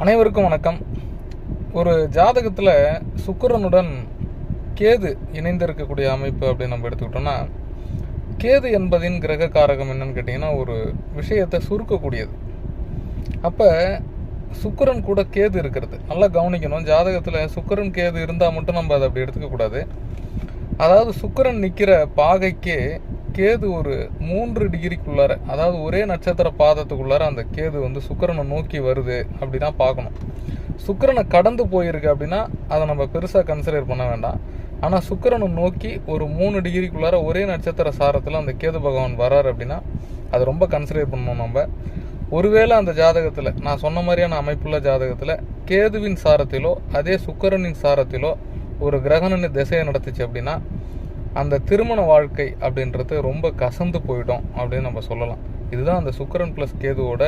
அனைவருக்கும் வணக்கம். ஒரு ஜாதகத்தில் சுக்கிரனுடன் கேது இணைந்திருக்கக்கூடிய அமைப்பு அப்படின்னு நம்ம எடுத்துக்கிட்டோம்னா, கேது என்பதின் கிரக காரகம் என்னன்னு கேட்டிங்கன்னா, ஒரு விஷயத்தை சுருக்கக்கூடியது. அப்போ சுக்கிரன் கூட கேது இருக்கிறது நல்லா கவனிக்கணும். ஜாதகத்தில் சுக்கிரன் கேது இருந்தால் மட்டும் நம்ம அதை அப்படி எடுத்துக்கக்கூடாது. அதாவது சுக்கிரன் நிற்கிற பாகைக்கே கேது ஒரு 3 டிகிரிக்குள்ளார, அதாவது ஒரே நட்சத்திர பாதத்துக்குள்ளார அந்த கேது சுக்கிரனை நோக்கி வருது அப்படின்னா பார்க்கணும். சுக்கிரனை கடந்து போயிருக்கு அப்படின்னா அதை நம்ம பெருசாக கன்சிடர் பண்ண வேண்டாம். ஆனால் சுக்கிரனை நோக்கி ஒரு 3 டிகிரிக்குள்ளார ஒரே நட்சத்திர சாரத்தில் அந்த கேது பகவான் வராரு அப்படின்னா அது ரொம்ப கன்சிடர் பண்ணணும். நம்ம ஒருவேளை அந்த ஜாதகத்தில் நான் சொன்ன மாதிரியான அமைப்புள்ள ஜாதகத்தில் கேதுவின் சாரத்திலோ அதே சுக்கிரனின் சாரத்திலோ ஒரு கிரகண திசையை நடத்துச்சு அப்படின்னா அந்த திருமண வாழ்க்கை அப்படின்றது ரொம்ப கசந்து போயிடும் அப்படின்னு நம்ம சொல்லலாம். இதுதான் அந்த சுக்கிரன் ப்ளஸ் கேதுவோட